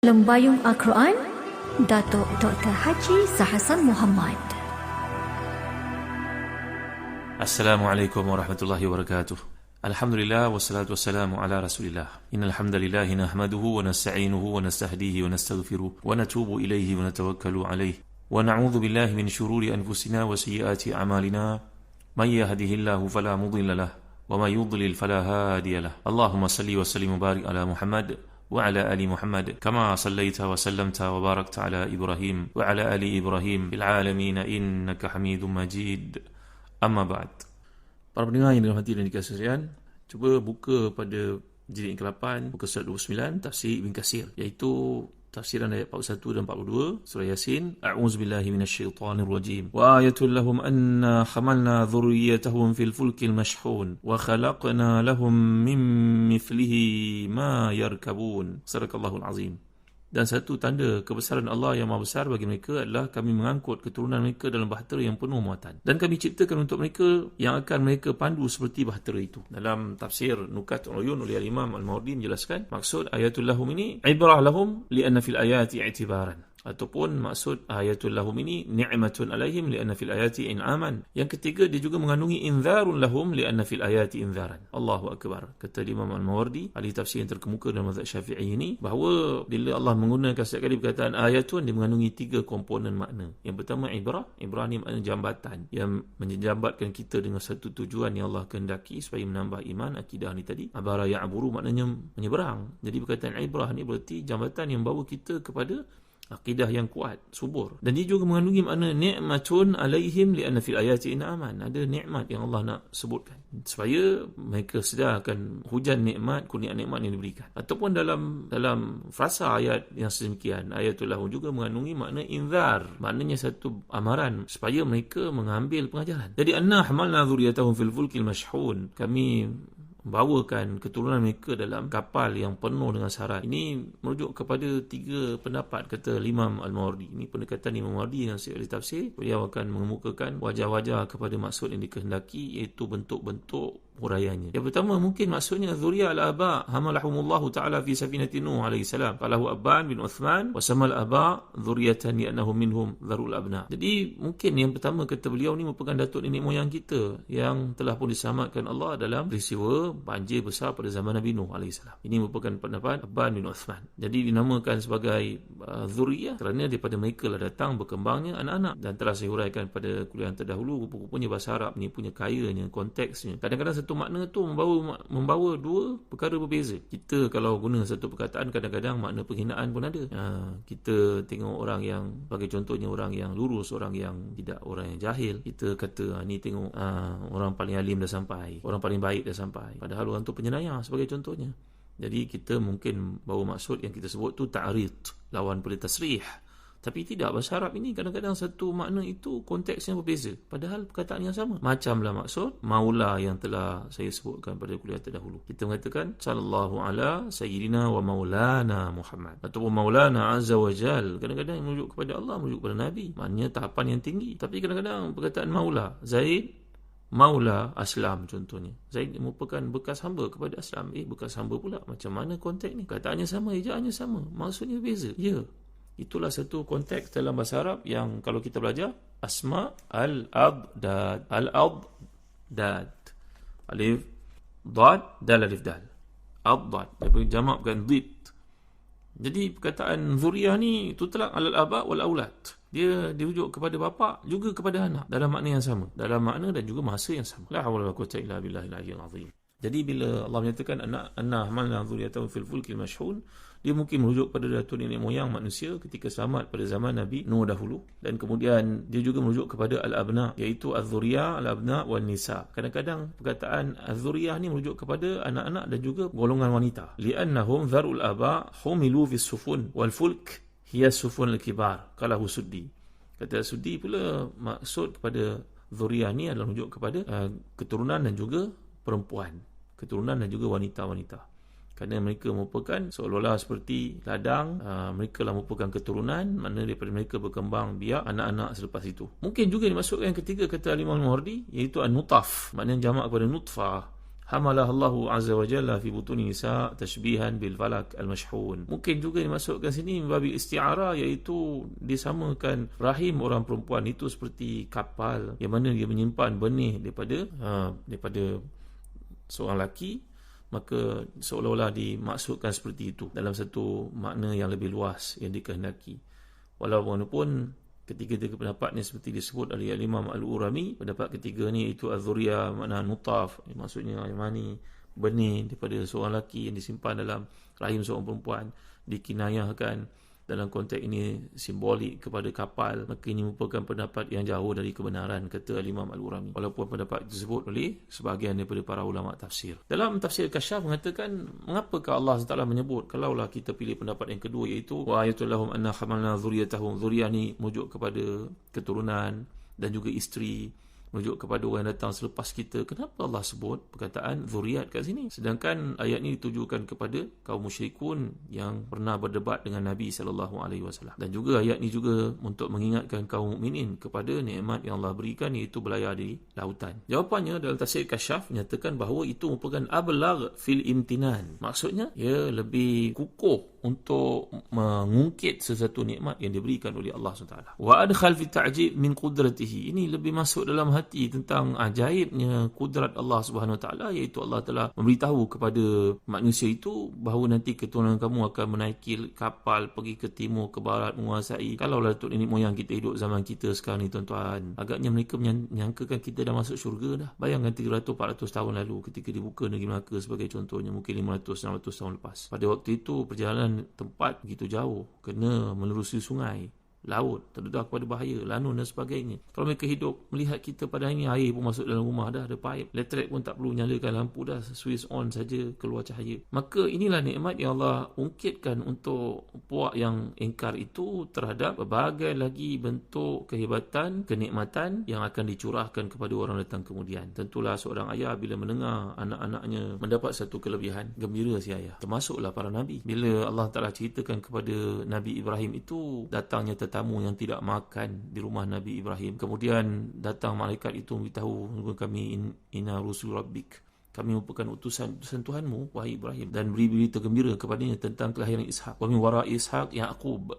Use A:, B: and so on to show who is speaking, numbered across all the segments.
A: Lembayung Al-Quran, Datuk Dr. Haji Zahasan Muhammad.
B: Assalamualaikum warahmatullahi wabarakatuh. Alhamdulillah wassalatu wassalamu ala rasulillah. Innal hamdalillahi nahmaduhu wa nasta'inuhu wa nastahdihi wa nastaghfiruh wa natubu ilayhi wa natawakkalu alayhi wa na'udzu billahi min shururi anfusina wa sayyiati a'malina. May yahdihillahu fala mudilla lahu wa may yudlil fala hadiya lahu. Allahumma salli wa sallim wa barik ala Muhammad وعلى آل محمد كما صليت وسلمت وباركت على إبراهيم وعلى آل إبراهيم في العالمين إنك حميد مجيد. أما بعد. Para pendengar yang dirahmati dan dikasihi sekalian, cuba buka pada jilid ke-8, buka surat 29, tafsir Ibn Katsir, iaitu tafsiran ayat 41 dan 42 surah Yasin. A'udzubillahi minasyaitonir rajim. Wa ayatul lahum anna hamalna dhurriyyatahum fil fulkil mashhun wa khalaqna lahum min mithlihi ma yarkabun. Sadaqallahul azim. Dan satu tanda kebesaran Allah yang maha besar bagi mereka adalah kami mengangkut keturunan mereka dalam bahtera yang penuh muatan. Dan kami ciptakan untuk mereka yang akan mereka pandu seperti bahtera itu. Dalam tafsir Nukat Uyun oleh Imam Al-Mawardi menjelaskan, maksud ayatul lahum ini ibrah lahum li'anna fil ayati i'tibaran. Ataupun maksud ayatul lahum ini ni'matun alaihim li'anna fil ayati in'aman. Yang ketiga, dia juga mengandungi inzarun lahum li'anna fil ayati inzaran. Allahu Akbar. Kata Imam Al-Mawardi, ahli tafsir yang terkemuka dalam mazhab Syafi'i ini, bahawa bila Allah menggunakan setiap kali perkataan ayatun, dia mengandungi 3 komponen makna. Yang pertama ibrah. Ibrah ni makna jambatan, yang menjambatkan kita dengan satu tujuan yang Allah kehendaki supaya menambah iman, akidah ni tadi. Abara ya'buru maknanya menyeberang. Jadi perkataan ibrah ni berarti jambatan yang bawa kita kepada akidah yang kuat, subur. Dan dia juga mengandungi makna ni'matun alaihim li'anna fil ayati in'aman. Ada nikmat yang Allah nak sebutkan supaya mereka sedar akan hujan nikmat, kurnia nikmat yang diberikan. Ataupun dalam frasa ayat yang sedemikian, ayatul lahum juga mengandungi makna inzar, maknanya satu amaran supaya mereka mengambil pengajaran. Jadi anna hamalna dzurriyyatahum fil fulkil mashhun, kami bawakan keturunan mereka dalam kapal yang penuh dengan syarat. Ini merujuk kepada 3 pendapat, kata Imam Al-Mawardi. Ini pendekatan Imam Al-Mawardi yang ahli tafsir. Beliau akan mengemukakan wajah-wajah kepada maksud yang dikehendaki, iaitu bentuk-bentuk huraiannya. Yang pertama, mungkin maksudnya dzurriyyah al-aba hamalahumullahu ta'ala fi safinati Nuh alaihi salam. Qalahu Abban bin Uthman wa samal aba dzurriyyatan li'annahum minhum dzarul abna. Jadi mungkin yang pertama, kata beliau, ni merupakan datuk nenek moyang kita yang telah pun diselamatkan Allah dalam peristiwa banjir besar pada zaman Nabi Nuh AS. Ini merupakan pendapat Abban bin Uthman. Jadi dinamakan sebagai dzurriyyah kerana daripada mereka lah datang berkembangnya anak-anak. Dan telah saya huraikan pada kuliah yang terdahulu, rupa-rupanya bahasa Arab ni punya kayanya, konteksnya. Kadang-kadang satu makna tu membawa 2 perkara berbeza. Kita kalau guna satu perkataan, kadang-kadang makna penghinaan pun ada. Kita tengok orang yang, bagi contohnya orang yang lurus, orang yang tidak, orang yang jahil, kita kata ni tengok orang paling alim dah sampai, orang paling baik dah sampai, padahal orang tu penyenayah sebagai contohnya. Jadi kita mungkin bawa maksud yang kita sebut tu ta'rid, lawan pada tasrih. Tapi tidak, bahasa Arab ini kadang-kadang satu makna itu konteksnya berbeza, padahal perkataan yang sama. Macamlah maksud maula yang telah saya sebutkan pada kuliah terdahulu. Kita mengatakan sallallahu ala sayyidina wa maulana Muhammad, ataupun maulana azza wa jal. Kadang-kadang merujuk kepada Allah, merujuk kepada Nabi, maknanya tahapan yang tinggi. Tapi kadang-kadang perkataan maula, Zaid maula Aslam contohnya. Zaid merupakan bekas hamba kepada Aslam. Bekas hamba pula. Macam mana konteks ni? Kataannya sama, ejaannya sama, maksudnya beza. Ya, itulah satu konteks dalam bahasa Arab yang kalau kita belajar asma al-abdad. Al-abdad, alif dad, dal alif dal. Abdad, dia jamak bukan did. Jadi perkataan dzurriyyah ni tutlaq alal aba wal aulad. Dia dirujuk kepada bapa juga kepada anak dalam makna yang sama, dalam makna dan juga masa yang sama. La haula wala quwwata illa billahil aliyyil azim. Jadi bila Allah menyatakan anna hamalna dzurriyyatahum fil fulkil mashhun, dia mungkin merujuk pada datuk nenek moyang manusia ketika selamat pada zaman Nabi Nuh dahulu. Dan kemudian dia juga merujuk kepada al-abna, iaitu az-dzurriyyah, al-abna wan nisa. Kadang-kadang perkataan az-dzurriyyah ni merujuk kepada anak-anak dan juga golongan wanita. Li'annahum dzarul aba humilu fis sufun wal fulk hiya sufun al-kibar. Qalahu Suddi. Kata Suddi pula, maksud kepada dzurriyyah ni adalah merujuk kepada keturunan dan juga perempuan, keturunan dan juga wanita-wanita. Kerana mereka merupakan seolah-olah seperti ladang, mereka lah merupakan keturunan, mana daripada mereka berkembang biak anak-anak selepas itu. Mungkin juga dimasukkan yang ketiga, kata Imam Al-Mawardi, iaitu an-nutaf, maknanya jamak kepada nutfah. hamalah Allahu azza wa jalla fi butuni nisa tashbihan bil falak al mashhun. Mungkin juga dimasukkan sini babi isti'arah, iaitu disamakan rahim orang perempuan itu seperti kapal yang mana dia menyimpan benih daripada seorang lelaki, maka seolah-olah dimaksudkan seperti itu dalam satu makna yang lebih luas yang dikehendaki. Walaupun ketiga-tiga pendapat ni seperti disebut oleh Imam Al-Urami, pendapat ketiga ni itu az-zuriyah, makna nutaf, maksudnya mani, benih daripada seorang lelaki yang disimpan dalam rahim seorang perempuan, dikinayahkan dalam konteks ini simbolik kepada kapal, maka ini merupakan pendapat yang jauh dari kebenaran, kata Imam Al-Urami, walaupun pendapat disebut oleh sebahagian daripada para ulama tafsir. Dalam tafsir Kasyaf mengatakan, mengapakah Allah SWT menyebut, kalaulah kita pilih pendapat yang kedua, iaitu wa ayatul lahum anna hamalna dzurriyyatahum, dzurriyyah ni merujuk kepada keturunan dan juga isteri, merujuk kepada orang yang datang selepas kita. Kenapa Allah sebut perkataan zuriat kat sini? Sedangkan ayat ini ditujukan kepada kaum musyrikun yang pernah berdebat dengan Nabi SAW. Dan juga ayat ini juga untuk mengingatkan kaum mukminin kepada nikmat yang Allah berikan, iaitu berlayar di lautan. Jawapannya dalam tafsir Kasyaf menyatakan bahawa itu merupakan ablagh fil imtinan. Maksudnya, ia lebih kukuh untuk mengungkit sesuatu nikmat yang diberikan oleh Allah SWT. Wa adkhal fi ta'jib min qudratihi. Ini lebih masuk dalam hati tentang ajaibnya kudrat Allah Subhanahu Wa Taala, iaitu Allah telah memberitahu kepada manusia itu bahawa nanti keturunan kamu akan menaiki kapal pergi ke timur, ke barat, menguasai. Kalaulah datuk nenek moyang kita hidup zaman kita sekarang ni tuan-tuan, agaknya mereka menyangkakan kita dah masuk syurga dah. Bayangkan 300-400 tahun lalu ketika dibuka negeri Melaka sebagai contohnya, mungkin 500-600 tahun lepas. Pada waktu itu perjalanan tempat begitu jauh, kena menerusi sungai, laut, terdedah kepada bahaya, lanun dan sebagainya. Kalau mereka hidup melihat kita pada hari ini, air pun masuk dalam rumah dah, ada paip, elektrik pun tak perlu nyalakan lampu dah, switch on saja keluar cahaya. Maka inilah nikmat yang Allah ungkitkan untuk puak yang ingkar itu terhadap berbagai lagi bentuk kehebatan, kenikmatan yang akan dicurahkan kepada orang datang kemudian. Tentulah seorang ayah bila mendengar anak-anaknya mendapat satu kelebihan, gembira si ayah. Termasuklah para Nabi. Bila Allah Ta'ala ceritakan kepada Nabi Ibrahim itu, datangnya tetamu yang tidak makan di rumah Nabi Ibrahim. Kemudian datang malaikat itu memberitahu, kami inna rusul rabbik, kami merupakan utusan Tuhanmu, wahai Ibrahim, dan beri berita gembira kepadanya tentang kelahiran Ishak. Wa min wara Ishak Yaqub.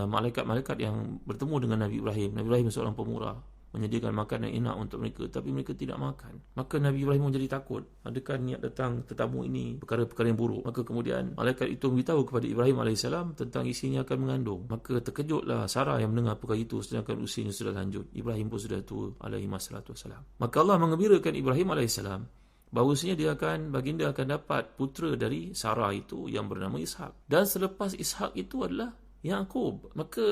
B: Malaikat-malaikat yang bertemu dengan Nabi Ibrahim. Nabi Ibrahim seorang pemurah, menyediakan makanan yang enak untuk mereka, tapi mereka tidak makan. Maka Nabi Ibrahim menjadi takut, adakah niat datang tetamu ini perkara-perkara yang buruk. Maka kemudian malaikat itu memberitahu kepada Ibrahim AS tentang isinya akan mengandung. Maka terkejutlah Sarah yang mendengar perkara itu, sedangkan usianya sudah lanjut. Ibrahim pun sudah tua alaihissalam. Maka Allah mengembirakan Ibrahim AS bahawasanya baginda akan dapat putera dari Sarah itu yang bernama Ishak. Dan selepas Ishak itu adalah Yaqub. Maka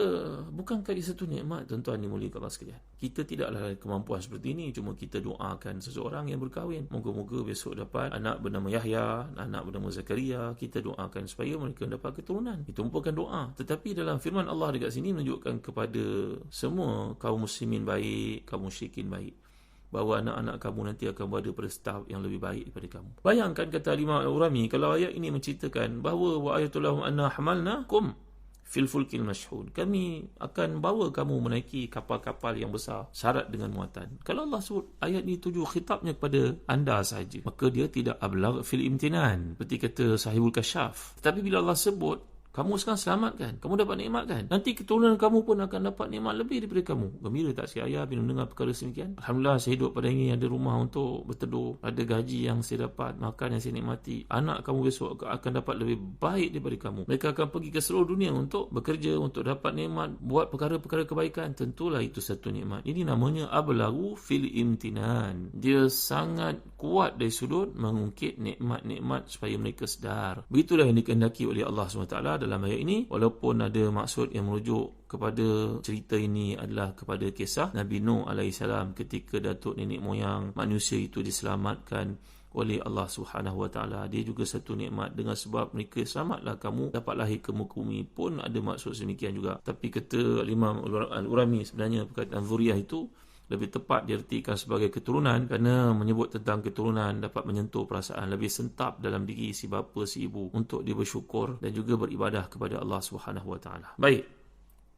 B: bukankah ia satu nikmat, tuan-tuan dimuliakan Allah sekalian? Kita tidaklah kemampuan seperti ini, cuma kita doakan seseorang yang berkahwin, moga-moga besok dapat anak bernama Yahya, anak bernama Zakaria. Kita doakan supaya mereka dapat keturunan. Itu merupakan doa. Tetapi dalam firman Allah dekat sini menunjukkan kepada semua kaum muslimin baik, kaum musyrikin baik, bahawa anak-anak kamu nanti akan berada pada tahap yang lebih baik daripada kamu. Bayangkan, kata Imam Al-Urami, kalau ayat ini menceritakan bahawa wa ayatul lahum anna hamalnakum fil fulkil mashhun, kami akan bawa kamu menaiki kapal-kapal yang besar syarat dengan muatan. Kalau Allah sebut ayat ini tuju khitabnya kepada anda sahaja, maka dia tidak ablagh fil imtinan, seperti kata Sahibul Kasyaf. Tetapi bila Allah sebut kamu sekarang selamat kan, kamu dapat nikmat kan, nanti keturunan kamu pun akan dapat nikmat lebih daripada kamu. Gembira tak si ayah bila mendengar perkara semikian? Alhamdulillah, saya hidup pada ini, ada rumah untuk berteduh, ada gaji yang saya dapat, makan yang saya nikmati. Anak kamu besok akan dapat lebih baik daripada kamu. Mereka akan pergi ke seluruh dunia untuk bekerja, untuk dapat nikmat, buat perkara-perkara kebaikan. Tentulah itu satu nikmat. Ini namanya ablaghu fil imtinan. Dia sangat kuat dari sudut mengungkit nikmat-nikmat supaya mereka sedar. Begitulah yang dikehendaki oleh Allah SWT dalam ayat ini. Walaupun ada maksud yang merujuk kepada cerita ini adalah kepada kisah Nabi Nuh AS ketika datuk nenek moyang manusia itu diselamatkan oleh Allah Subhanahu Wa Taala. Dia juga satu nikmat, dengan sebab mereka selamatlah kamu dapat lahir ke muka bumi, pun ada maksud semikian juga. Tapi kata Imam Al-Urami, sebenarnya perkataan zuriyah itu lebih tepat diartikan sebagai keturunan, kerana menyebut tentang keturunan dapat menyentuh perasaan lebih sentap dalam diri si bapa si ibu untuk dia bersyukur dan juga beribadah kepada Allah Subhanahu Wa Taala. Baik,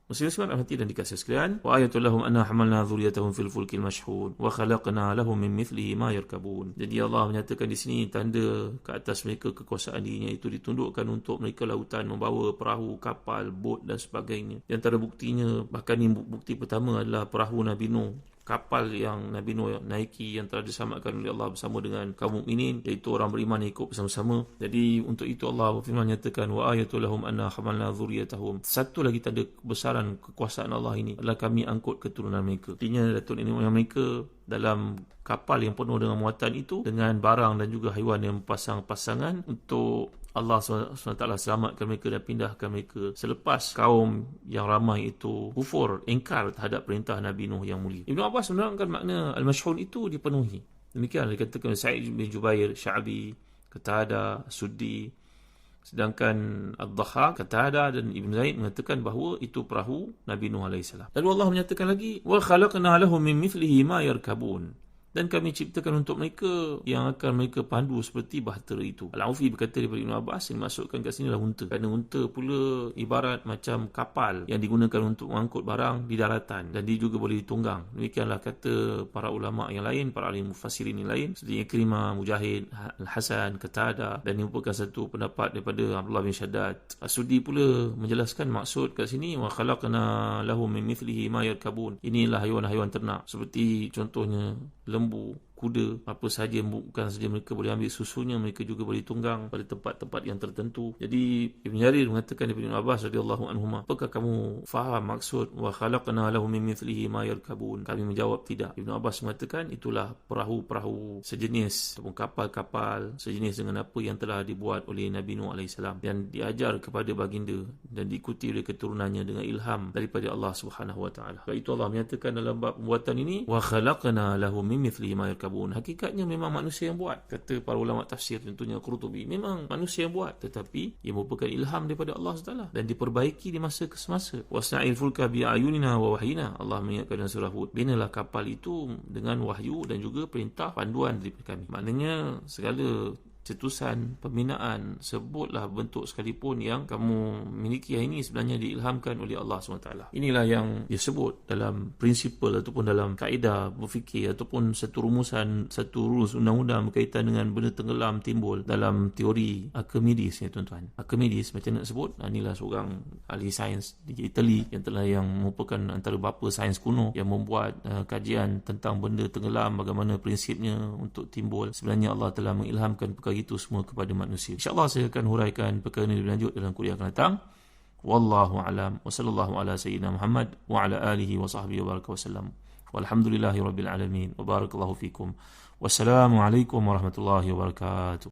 B: Muslim-muslimat rahmati dan dikasihi sekalian, wa ayatul lahum anna hamalna dzurriyyatahum fil fulkil mashhun wa khalaqna lahum min mithlihi ma yarkabun. Jadi Allah menyatakan di sini tanda ke atas mereka kekuasaan dirinya itu ditundukkan untuk mereka lautan, membawa perahu, kapal, bot dan sebagainya. Di antara buktinya, bahkan ini bukti pertama adalah perahu Nabi Nuh, kapal yang Nabi Nuh naiki yang telah diselamatkan oleh Allah bersama dengan kaum mukminin, iaitu orang beriman yang ikut bersama-sama. Jadi untuk itu Allah berfirman nyatakan wa ayatul lahum anna hamalna dzurriyyatahum. Satu lagi tanda kebesaran kekuasaan Allah ini adalah kami angkut keturunan mereka. Artinya datuk nenek moyang mereka dalam kapal yang penuh dengan muatan itu, dengan barang dan juga haiwan yang pasang-pasangan, untuk Allah SWT selamatkan mereka dan pindahkan mereka selepas kaum yang ramai itu kufur, ingkar terhadap perintah Nabi Nuh yang mulia. Ibn Abbas menerangkan makna al-mashhun itu dipenuhi. Demikian dikatakan Sa'id bin Jubair, Sya'bi, Qatadah, Suddi. Sedangkan Ad-Dhahhak, Qatadah dan Ibn Zaid mengatakan bahawa itu perahu Nabi Nuh AS. Lalu Allah menyatakan lagi, wa khalaqna lahum min mithlihi ma yarkabun. Dan kami ciptakan untuk mereka yang akan mereka pandu seperti bahtera itu. Al-Aufi berkata daripada Ibn Abbas, yang dimaksudkan kat sini adalah unta. Kerana unta pula ibarat macam kapal yang digunakan untuk mengangkut barang di daratan, dan dia juga boleh ditunggang. Demikianlah kata para ulama yang lain, para ahli mufassirin yang lain, seperti Ikrimah, Mujahid, Al-Hasan, Qatadah, dan ini merupakan satu pendapat daripada Abdullah bin Shaddad. As-Suddi pula menjelaskan maksud kat sini, wa khalaqna lahum min mithlihi ma yarkabun. Inilah haiwan-haiwan ternak, seperti contohnya lembu, kuda, apa sahaja, bukan saja mereka boleh ambil susunya, mereka juga boleh tunggang pada tempat-tempat yang tertentu. Jadi Ibn Jarir mengatakan daripada Ibn Abbas radhiyallahu anhuma, apakah kamu faham maksud wa khalaqna lahum min mithlihi ma yarkabun? Kami menjawab tidak. Ibn Abbas mengatakan itulah perahu-perahu sejenis ataupun kapal-kapal sejenis dengan apa yang telah dibuat oleh Nabi Nuh AS, dan diajar kepada baginda dan diikuti oleh keturunannya dengan ilham daripada Allah Subhanahu wa taala. Sebab itu Allah menyatakan dalam bab pembuatan ini, wa khalaqna lahum min mithlihi ma yarkabun. Hakikatnya memang manusia yang buat, kata para ulama tafsir, tentunya Qurtubi, memang manusia yang buat, tetapi ia merupakan ilham daripada Allah SWT dan diperbaiki di masa ke semasa. Wasna'il fulka bi ayunina wa wahyina. Allah mengingatkan dalam surah Hud, binalah kapal itu dengan wahyu dan juga perintah panduan daripada kami. Maknanya segala cetusan, pembinaan, sebutlah bentuk sekalipun yang kamu miliki hari ini sebenarnya diilhamkan oleh Allah SWT. Inilah yang disebut dalam prinsipal ataupun dalam kaedah berfikir ataupun satu rumusan, satu rules undang-undang berkaitan dengan benda tenggelam timbul dalam teori Archimedes ya tuan-tuan. Archimedes macam nak sebut, inilah seorang ahli sains di Itali yang merupakan antara bapa sains kuno yang membuat kajian tentang benda tenggelam, bagaimana prinsipnya untuk timbul. Sebenarnya Allah telah mengilhamkan perkara itu semua kepada manusia. InsyaAllah saya akan huraikan perkara ini lebih lanjut dalam kuliah akan datang. Wallahu a'lam wa sallallahu ala sayyidina Muhammad wa ala alihi wa sahbihi wa baraka wa sallam. Walhamdulillahi rabbil alamin wa barakallahu fikum. Wassalamu alaikum warahmatullahi wabarakatuh.